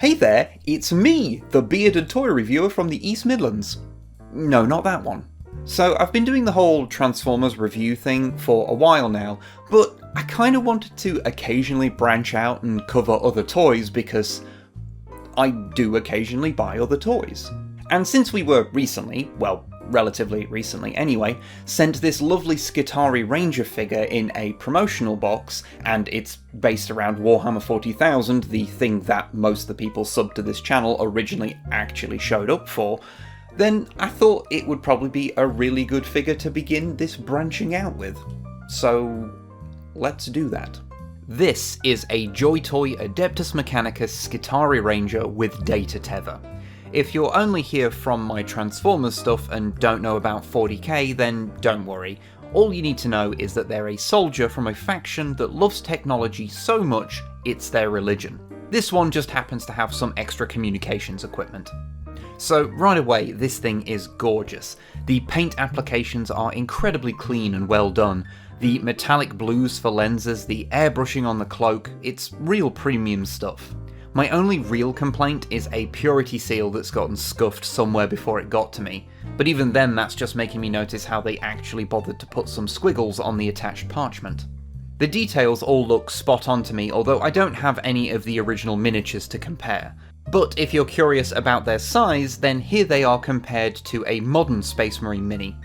Hey there, it's me, the bearded toy reviewer from the East Midlands. No, not that one. So I've been doing the whole Transformers review thing for a while now, but I kind of wanted to occasionally branch out and cover other toys because I do occasionally buy other toys. And since we were recently, well, relatively recently anyway, sent this lovely Skitarii Ranger figure in a promotional box, and it's based around Warhammer 40,000, the thing that most of the people subbed to this channel originally actually showed up for, then I thought it would probably be a really good figure to begin this branching out with. So let's do that. This is a JoyToy Adeptus Mechanicus Skitarii Ranger with data tether. If you're only here from my Transformers stuff and don't know about 40k, then don't worry. All you need to know is that they're a soldier from a faction that loves technology so much it's their religion. This one just happens to have some extra communications equipment. So right away, this thing is gorgeous. The paint applications are incredibly clean and well done. The metallic blues for lenses, the airbrushing on the cloak, it's real premium stuff. My only real complaint is a purity seal that's gotten scuffed somewhere before it got to me, but even then that's just making me notice how they actually bothered to put some squiggles on the attached parchment. The details all look spot on to me, although I don't have any of the original miniatures to compare. But if you're curious about their size, then here they are compared to a modern Space Marine Mini.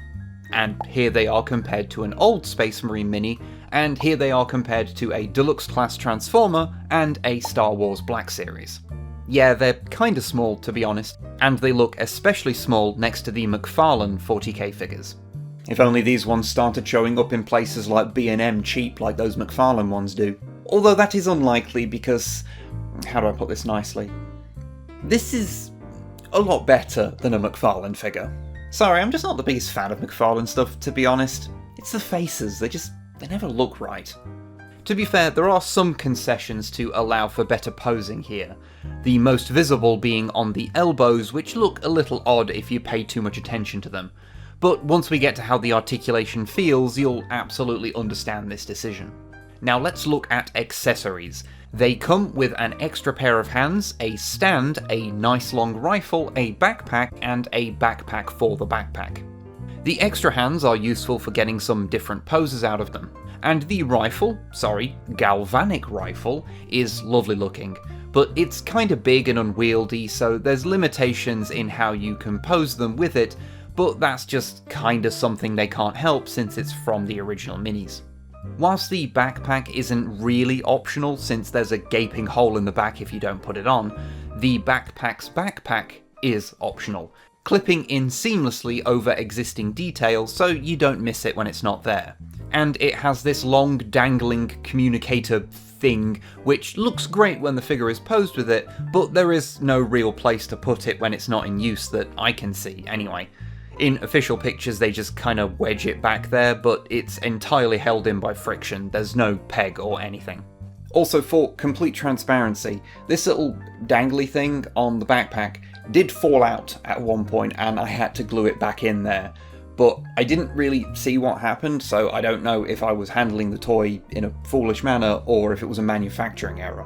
And here they are compared to an old Space Marine Mini, and here they are compared to a Deluxe Class Transformer and a Star Wars Black Series. Yeah, they're kinda small to be honest, and they look especially small next to the McFarlane 40k figures. If only these ones started showing up in places like B&M cheap like those McFarlane ones do. Although that is unlikely because, how do I put this nicely? This is a lot better than a McFarlane figure. Sorry, I'm just not the biggest fan of McFarlane stuff, to be honest. It's the faces, they never look right. To be fair, there are some concessions to allow for better posing here. The most visible being on the elbows, which look a little odd if you pay too much attention to them. But once we get to how the articulation feels, you'll absolutely understand this decision. Now let's look at accessories. They come with an extra pair of hands, a stand, a nice long rifle, a backpack, and a backpack for the backpack. The extra hands are useful for getting some different poses out of them. And the galvanic rifle, is lovely looking, but it's kinda big and unwieldy, so there's limitations in how you can pose them with it, but that's just kinda something they can't help since it's from the original minis. Whilst the backpack isn't really optional since there's a gaping hole in the back if you don't put it on, the backpack's backpack is optional, clipping in seamlessly over existing details so you don't miss it when it's not there. And it has this long dangling communicator thing, which looks great when the figure is posed with it, but there is no real place to put it when it's not in use that I can see anyway. In official pictures they just kinda wedge it back there, but it's entirely held in by friction, there's no peg or anything. Also, for complete transparency, this little dangly thing on the backpack did fall out at one point and I had to glue it back in there, but I didn't really see what happened, so I don't know if I was handling the toy in a foolish manner or if it was a manufacturing error.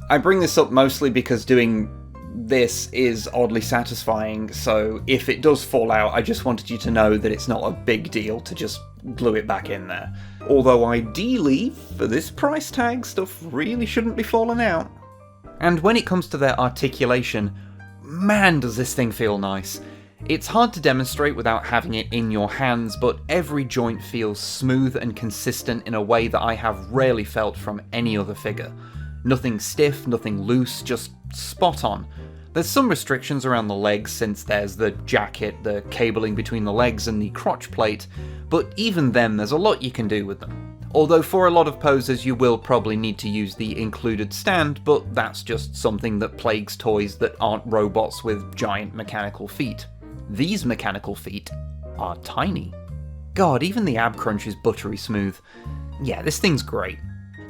I bring this up mostly because doing this is oddly satisfying, so if it does fall out, I just wanted you to know that it's not a big deal to just glue it back in there. Although ideally, for this price tag, stuff really shouldn't be falling out. And when it comes to their articulation, man does this thing feel nice. It's hard to demonstrate without having it in your hands, but every joint feels smooth and consistent in a way that I have rarely felt from any other figure. Nothing stiff, nothing loose, just spot on. There's some restrictions around the legs since there's the jacket, the cabling between the legs and the crotch plate, but even then there's a lot you can do with them. Although for a lot of poses you will probably need to use the included stand, but that's just something that plagues toys that aren't robots with giant mechanical feet. These mechanical feet are tiny. God, even the ab crunch is buttery smooth. Yeah, this thing's great.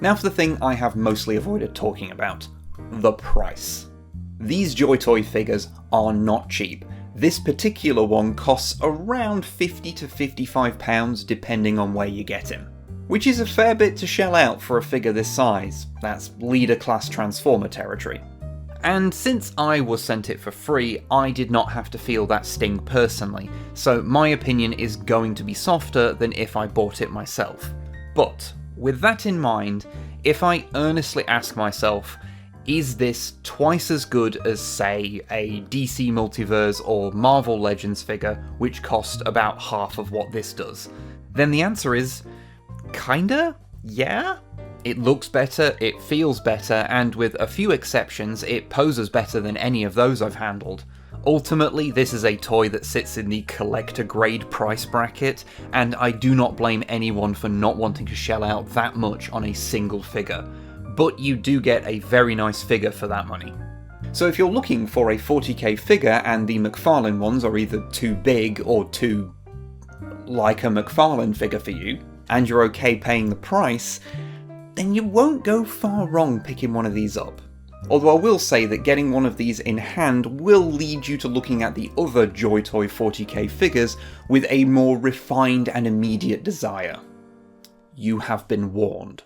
Now for the thing I have mostly avoided talking about. The price. These JoyToy figures are not cheap. This particular one costs around £50 to £55 depending on where you get him. Which is a fair bit to shell out for a figure this size. That's leader class Transformer territory. And since I was sent it for free, I did not have to feel that sting personally, so my opinion is going to be softer than if I bought it myself. But, with that in mind, if I earnestly ask myself, is this twice as good as, say, a DC Multiverse or Marvel Legends figure, which cost about half of what this does? Then the answer is, kinda? Yeah? It looks better, it feels better, and with a few exceptions, it poses better than any of those I've handled. Ultimately, this is a toy that sits in the collector grade price bracket, and I do not blame anyone for not wanting to shell out that much on a single figure. But you do get a very nice figure for that money. So if you're looking for a 40k figure and the McFarlane ones are either too big or too like a McFarlane figure for you, and you're okay paying the price, then you won't go far wrong picking one of these up. Although I will say that getting one of these in hand will lead you to looking at the other JoyToy 40k figures with a more refined and immediate desire. You have been warned.